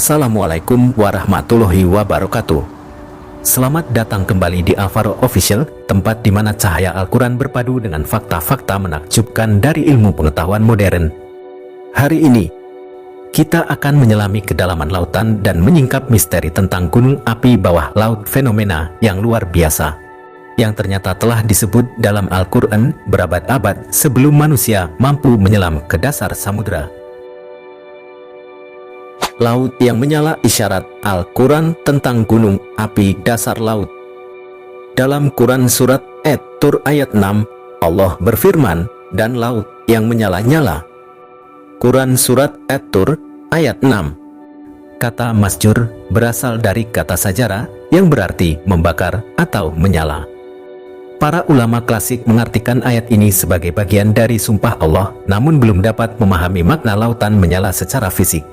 Assalamualaikum warahmatullahi wabarakatuh. Selamat datang kembali di Al-Faruq Official, tempat di mana cahaya Al-Quran berpadu dengan fakta-fakta menakjubkan dari ilmu pengetahuan modern. Hari ini, kita akan menyelami kedalaman lautan dan menyingkap misteri tentang gunung api bawah laut, fenomena yang luar biasa, yang ternyata telah disebut dalam Al-Quran berabad-abad sebelum manusia mampu menyelam ke dasar samudera. Laut yang menyala, isyarat Al-Quran tentang gunung api dasar laut. Dalam Quran surat At-Tur ayat 6, Allah berfirman, dan laut yang menyala-nyala. Quran surat At-Tur ayat 6. Kata masjur berasal dari kata sajara yang berarti membakar atau menyala. Para ulama klasik mengartikan ayat ini sebagai bagian dari sumpah Allah, namun belum dapat memahami makna lautan menyala secara fisik.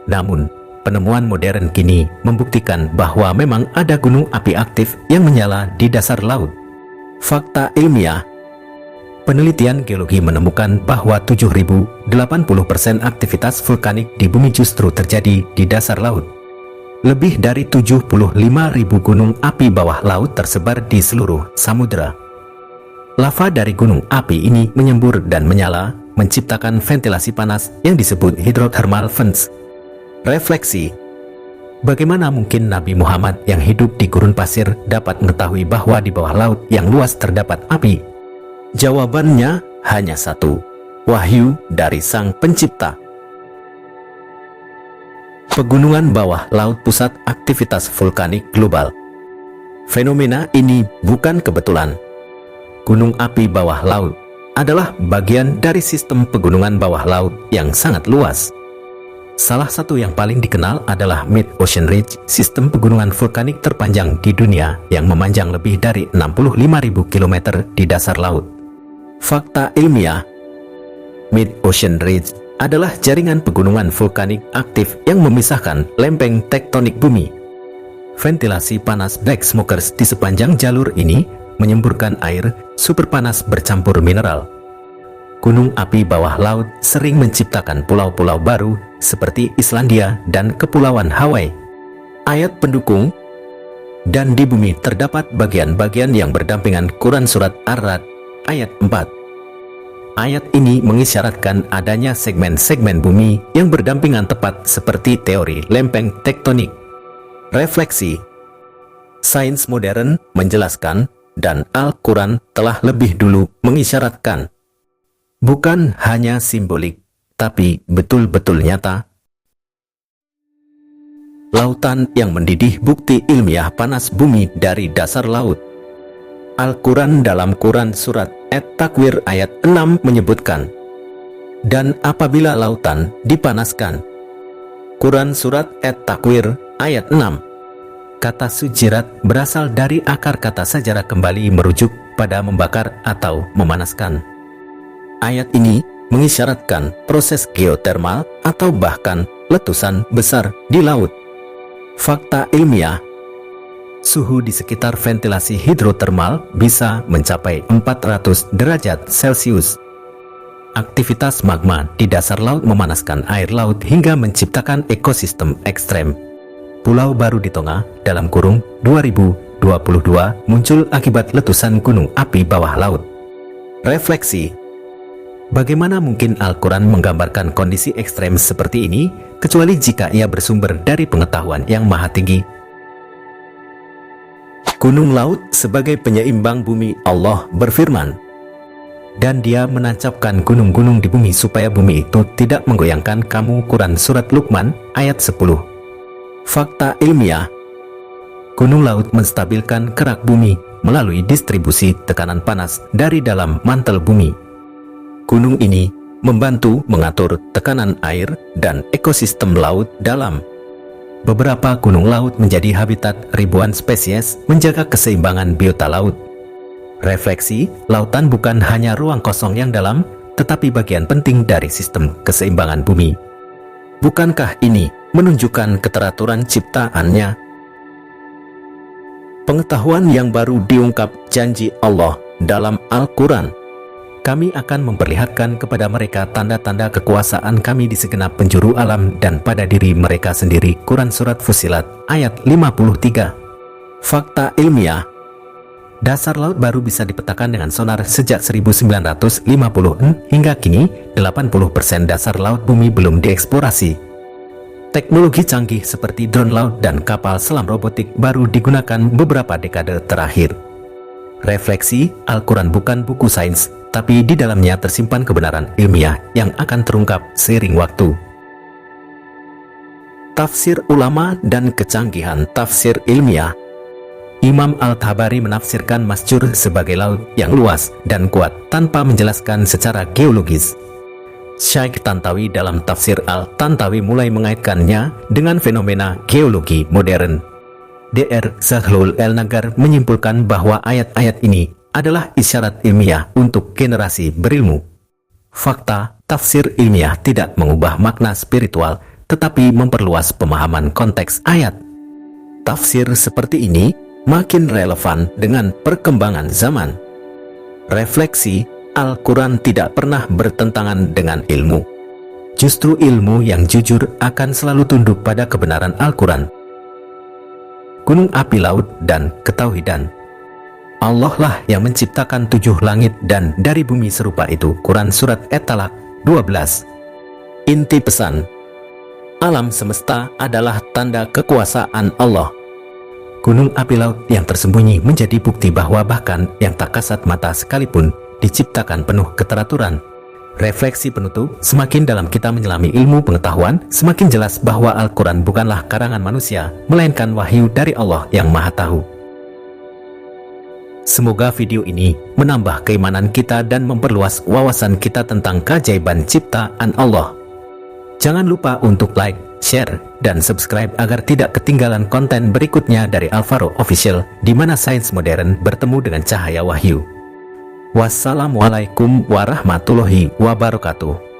Namun, penemuan modern kini membuktikan bahwa memang ada gunung api aktif yang menyala di dasar laut. Fakta ilmiah. Penelitian geologi menemukan bahwa 7.080% aktivitas vulkanik di bumi justru terjadi di dasar laut. Lebih dari 75.000 gunung api bawah laut tersebar di seluruh samudera. Lava dari gunung api ini menyembur dan menyala, menciptakan ventilasi panas yang disebut hydrothermal vents. Refleksi. Bagaimana mungkin Nabi Muhammad yang hidup di gurun pasir dapat mengetahui bahwa di bawah laut yang luas terdapat api? Jawabannya hanya satu, wahyu dari Sang Pencipta. Pegunungan bawah laut pusat aktivitas vulkanik global. Fenomena ini bukan kebetulan. Gunung api bawah laut adalah bagian dari sistem pegunungan bawah laut yang sangat luas. Salah satu yang paling dikenal adalah Mid-Ocean Ridge, sistem pegunungan vulkanik terpanjang di dunia yang memanjang lebih dari 65.000 km di dasar laut. Fakta ilmiah. Mid-Ocean Ridge adalah jaringan pegunungan vulkanik aktif yang memisahkan lempeng tektonik bumi. Ventilasi panas black smokers di sepanjang jalur ini menyemburkan air super panas bercampur mineral. Gunung api bawah laut sering menciptakan pulau-pulau baru seperti Islandia dan Kepulauan Hawaii. Ayat pendukung. Dan di bumi terdapat bagian-bagian yang berdampingan. Quran surat Ar-Ra'd ayat 4. Ayat ini mengisyaratkan adanya segmen-segmen bumi yang berdampingan tepat seperti teori lempeng tektonik. Refleksi. Sains modern menjelaskan dan Al-Quran telah lebih dulu mengisyaratkan. Bukan hanya simbolik, tapi betul-betul nyata. Lautan yang mendidih, bukti ilmiah panas bumi dari dasar laut. Al-Quran dalam Quran surat At-Takwir ayat 6 menyebutkan, dan apabila lautan dipanaskan. Quran surat At-Takwir ayat 6. Kata sujirat berasal dari akar kata sajara kembali merujuk pada membakar atau memanaskan. Ayat ini mengisyaratkan proses geotermal atau bahkan letusan besar di laut. Fakta ilmiah. Suhu di sekitar ventilasi hidrotermal bisa mencapai 400 derajat Celcius. Aktivitas magma di dasar laut memanaskan air laut hingga menciptakan ekosistem ekstrem. Pulau baru di Tonga dalam kurung 2022 muncul akibat letusan gunung api bawah laut. Refleksi. Bagaimana mungkin Al-Quran menggambarkan kondisi ekstrem seperti ini, kecuali jika ia bersumber dari pengetahuan yang maha tinggi? Gunung laut sebagai penyeimbang bumi. Allah berfirman, dan dia menancapkan gunung-gunung di bumi supaya bumi itu tidak menggoyangkan kamu. Quran surat Luqman ayat 10. Fakta ilmiah. Gunung laut menstabilkan kerak bumi melalui distribusi tekanan panas dari dalam mantel bumi. Gunung ini membantu mengatur tekanan air dan ekosistem laut dalam. Beberapa gunung laut menjadi habitat ribuan spesies, menjaga keseimbangan biota laut. Refleksi, lautan bukan hanya ruang kosong yang dalam, tetapi bagian penting dari sistem keseimbangan bumi. Bukankah ini menunjukkan keteraturan ciptaannya? Pengetahuan yang baru diungkap janji Allah dalam Al-Quran. Kami akan memperlihatkan kepada mereka tanda-tanda kekuasaan kami di segenap penjuru alam dan pada diri mereka sendiri. Quran Surat Fussilat ayat 53. Fakta ilmiah. Dasar laut baru bisa dipetakan dengan sonar sejak 1950 hingga kini 80% dasar laut bumi belum dieksplorasi. Teknologi canggih seperti drone laut dan kapal selam robotik baru digunakan beberapa dekade terakhir. Refleksi, Al-Quran bukan buku sains, tapi di dalamnya tersimpan kebenaran ilmiah yang akan terungkap seiring waktu. Tafsir ulama dan kecanggihan tafsir ilmiah. Imam Al-Tabari menafsirkan Masjur sebagai laut yang luas dan kuat tanpa menjelaskan secara geologis. Syekh Tantawi dalam tafsir Al-Tantawi mulai mengaitkannya dengan fenomena geologi modern. Dr. Zahlul El-Nagar menyimpulkan bahwa ayat-ayat ini adalah isyarat ilmiah untuk generasi berilmu. Fakta, tafsir ilmiah tidak mengubah makna spiritual, tetapi memperluas pemahaman konteks ayat. Tafsir seperti ini makin relevan dengan perkembangan zaman. Refleksi, Al-Quran tidak pernah bertentangan dengan ilmu. Justru ilmu yang jujur akan selalu tunduk pada kebenaran Al-Quran. Gunung api laut dan ketauhidan. Allah lah yang menciptakan 7 langit dan dari bumi serupa itu. Quran Surat At-Talaq 12. Inti pesan, alam semesta adalah tanda kekuasaan Allah. Gunung api laut yang tersembunyi menjadi bukti bahwa bahkan yang tak kasat mata sekalipun diciptakan penuh keteraturan. Refleksi penutup, semakin dalam kita menyelami ilmu pengetahuan, semakin jelas bahwa Al-Quran bukanlah karangan manusia, melainkan wahyu dari Allah yang Maha Tahu. Semoga video ini menambah keimanan kita dan memperluas wawasan kita tentang keajaiban ciptaan Allah. Jangan lupa untuk like, share, dan subscribe agar tidak ketinggalan konten berikutnya dari Al-Faruq Official, di mana sains modern bertemu dengan cahaya wahyu. Wassalamualaikum warahmatullahi wabarakatuh.